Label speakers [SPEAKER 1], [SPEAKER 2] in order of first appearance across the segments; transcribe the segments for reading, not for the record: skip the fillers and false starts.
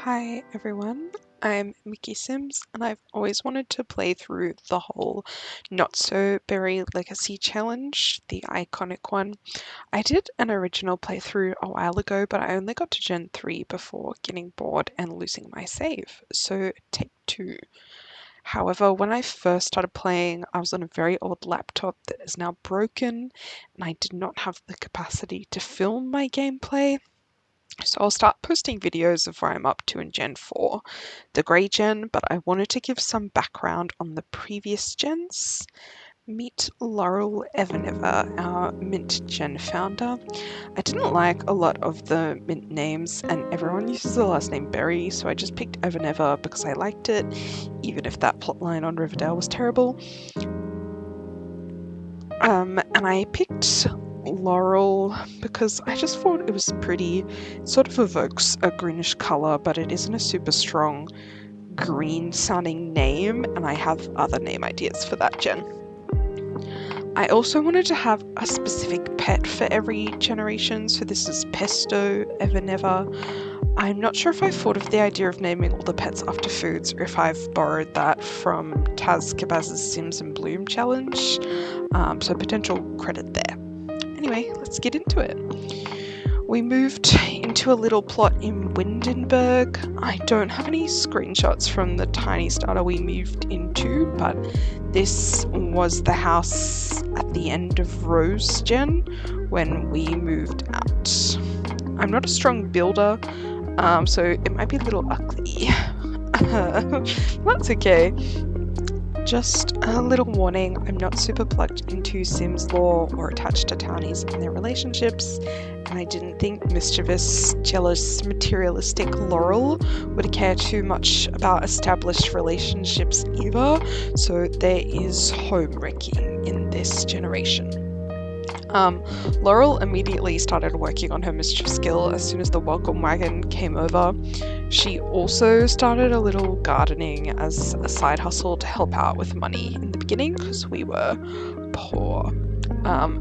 [SPEAKER 1] Hi everyone, I'm Mickey Sims and I've always wanted to play through the whole Not So Berry Legacy Challenge, the iconic one. I did an original playthrough a while ago, but I only got to Gen 3 before getting bored and losing my save, so take 2. However, when I first started playing, I was on a very old laptop that is now broken and I did not have the capacity to film my gameplay. So I'll start posting videos of where I'm up to in Gen 4, the Grey Gen, but I wanted to give some background on the previous gens. Meet Laurel Evernever, our Mint Gen founder. I didn't like a lot of the Mint names, and everyone uses the last name Berry, so I just picked Evernever because I liked it, even if that plotline on Riverdale was terrible. And I picked Laurel because I just thought it was pretty. It sort of evokes a greenish colour, but it isn't a super strong green sounding name, and I have other name ideas for that gen. I also wanted to have a specific pet for every generation, so this is Pesto Evernever. I'm not sure if I thought of the idea of naming all the pets after foods or if I've borrowed that from Taz Kabaz's Sims and Bloom challenge, so potential credit there. Anyway, let's get into it. We moved into a little plot in Windenburg. I don't have any screenshots from the tiny starter we moved into, but this was the house at the end of Rose Gen when we moved out. I'm not a strong builder, so it might be a little ugly. That's okay. Just a little warning, I'm not super plugged into Sims lore or attached to townies and their relationships, and I didn't think mischievous, jealous, materialistic Laurel would care too much about established relationships either, so there is home wrecking in this generation. Laurel immediately started working on her mischief skill as soon as the welcome wagon came over. She also started a little gardening as a side hustle to help out with money in the beginning because we were poor.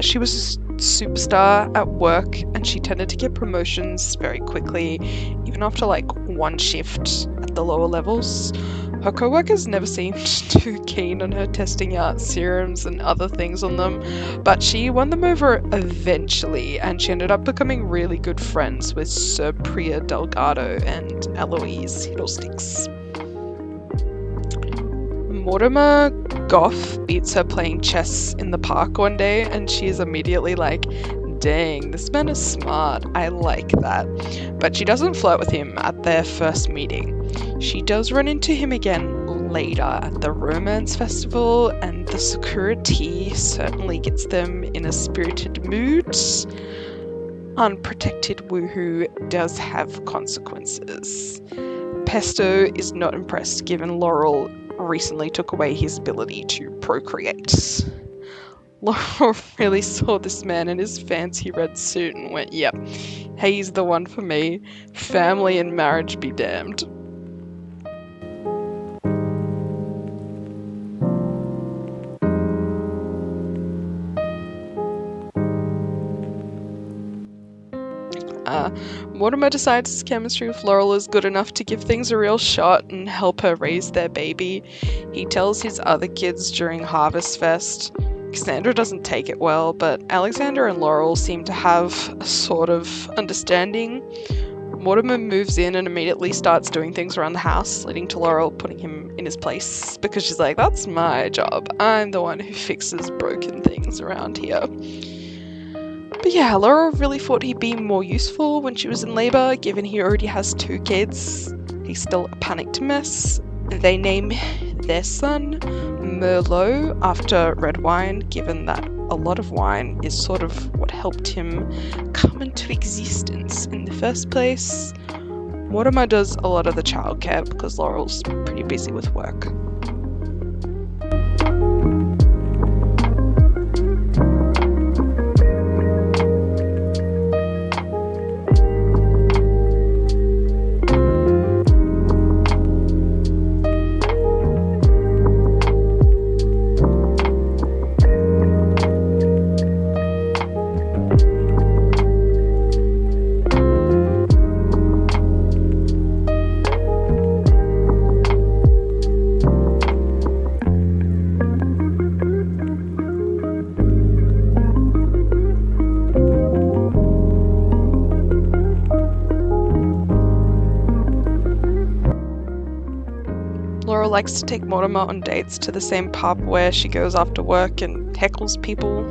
[SPEAKER 1] She was a superstar at work and she tended to get promotions very quickly, even after like one shift at the lower levels. Her co-workers never seemed too keen on her testing out serums and other things on them, but she won them over eventually, and she ended up becoming really good friends with Sir Priya Delgado and Eloise Hiddlesticks. Mortimer Goff beats her playing chess in the park one day, and she is immediately like, dang, this man is smart, I like that. But she doesn't flirt with him at their first meeting. She does run into him again later at the romance festival, and the Sakura tea certainly gets them in a spirited mood. Unprotected woohoo does have consequences. Pesto is not impressed given Laurel recently took away his ability to procreate. Laurel really saw this man in his fancy red suit and went, yep, he's the one for me. Family and marriage be damned. Mortimer decides his chemistry with Laurel is good enough to give things a real shot and help her raise their baby. He tells his other kids during Harvest Fest. Cassandra doesn't take it well, but Alexander and Laurel seem to have a sort of understanding. Mortimer moves in and immediately starts doing things around the house, leading to Laurel putting him in his place because she's like, that's my job. I'm the one who fixes broken things around here. But yeah, Laurel really thought he'd be more useful when she was in labour, given he already has 2 kids. He's still a panicked mess. They name their son Merlot after red wine, given that a lot of wine is sort of what helped him come into existence in the first place. Mortimer does a lot of the childcare because Laurel's pretty busy with work. Laurel likes to take Mortimer on dates to the same pub where she goes after work and heckles people.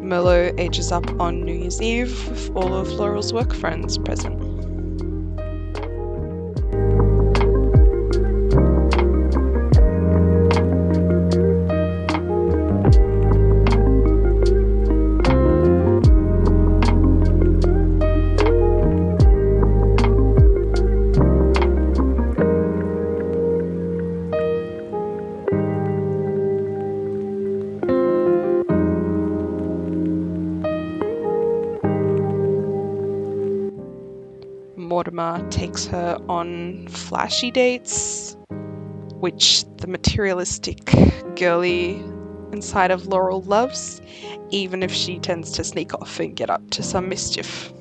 [SPEAKER 1] Merlot ages up on New Year's Eve with all of Laurel's work friends present. Mortimer takes her on flashy dates, which the materialistic girly inside of Laurel loves, even if she tends to sneak off and get up to some mischief.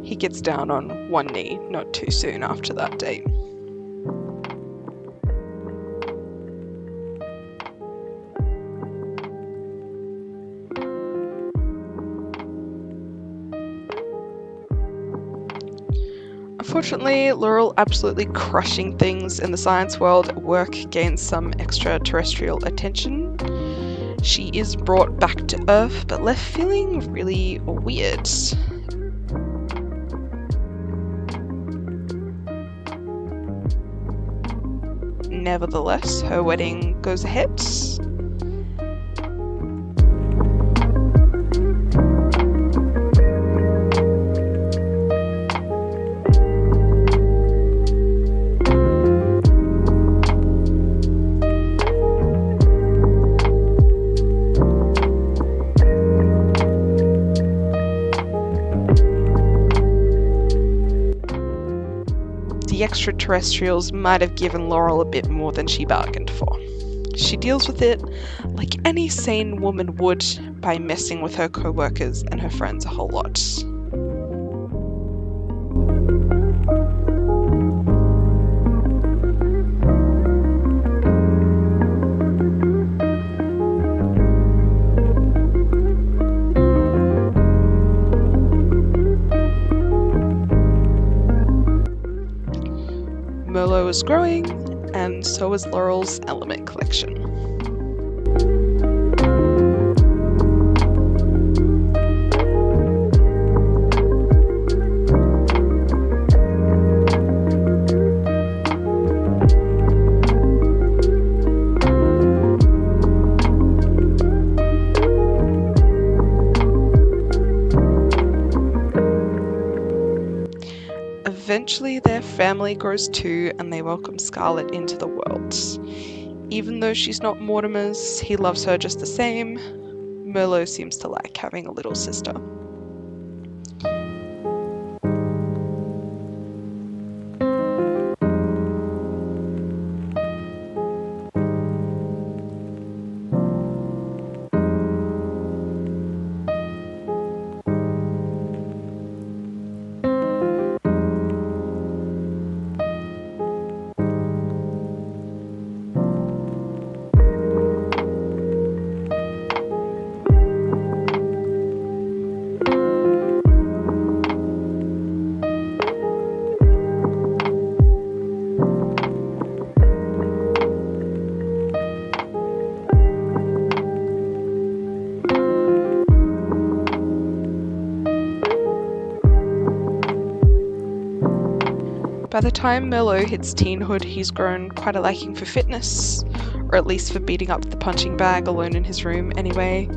[SPEAKER 1] He gets down on one knee not too soon after that date. Unfortunately, Laurel absolutely crushing things in the science world at work gains some extraterrestrial attention. She is brought back to Earth, but left feeling really weird. Nevertheless, her wedding goes ahead. The extraterrestrials might have given Laurel a bit more than she bargained for. She deals with it like any sane woman would by messing with her co-workers and her friends a whole lot. Merlot is growing, and so is Laurel's element collection. Eventually their family grows too, and they welcome Scarlet into the world. Even though she's not Mortimer's, he loves her just the same. Merlot seems to like having a little sister. By the time Merlot hits teenhood, he's grown quite a liking for fitness, or at least for beating up the punching bag alone in his room anyway.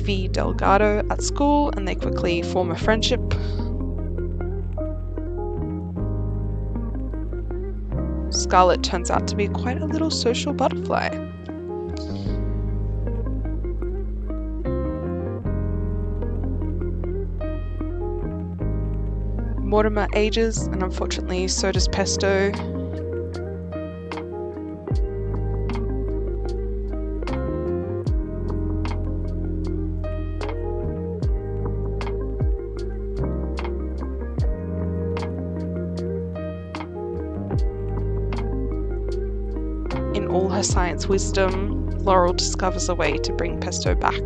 [SPEAKER 1] Evie Delgado at school, and they quickly form a friendship. Scarlet turns out to be quite a little social butterfly. Mortimer ages, and unfortunately so does Pesto. In all her science wisdom, Laurel discovers a way to bring Pesto back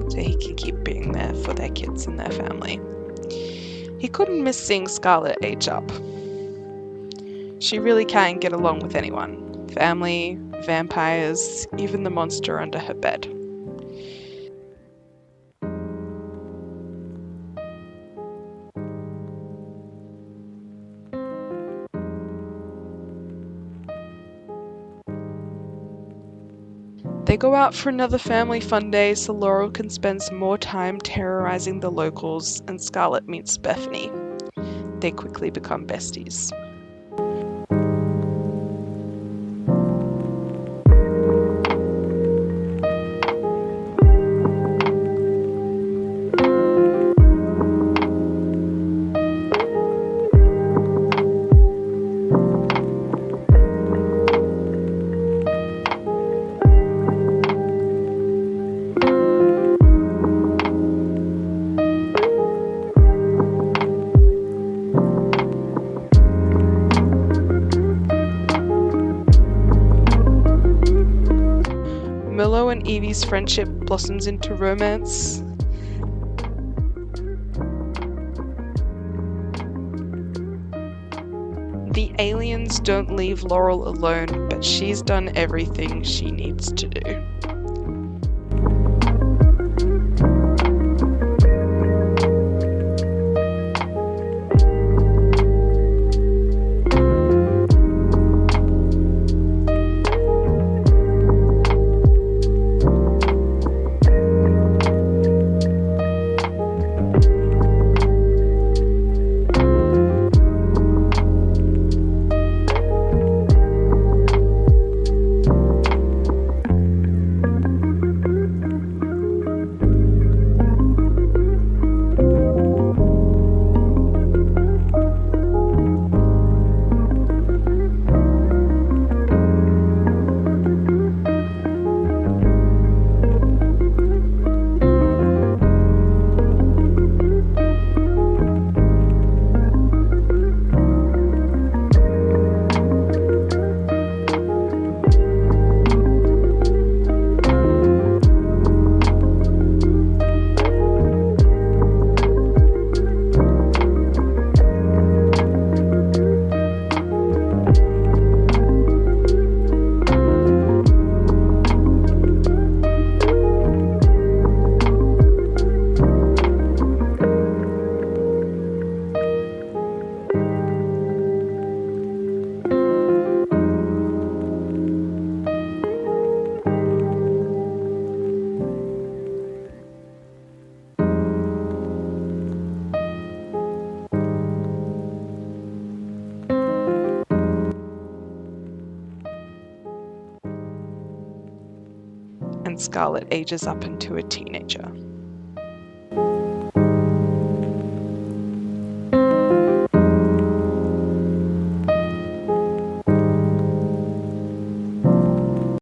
[SPEAKER 1] so he can keep being there for their kids and their family. He couldn't miss seeing Scarlet age up. She really can get along with anyone. Family, vampires, even the monster under her bed. They go out for another family fun day so Laurel can spend some more time terrorizing the locals, and Scarlet meets Bethany. They quickly become besties. Willow and Evie's friendship blossoms into romance. The aliens don't leave Laurel alone, but she's done everything she needs to do. And Scarlet ages up into a teenager.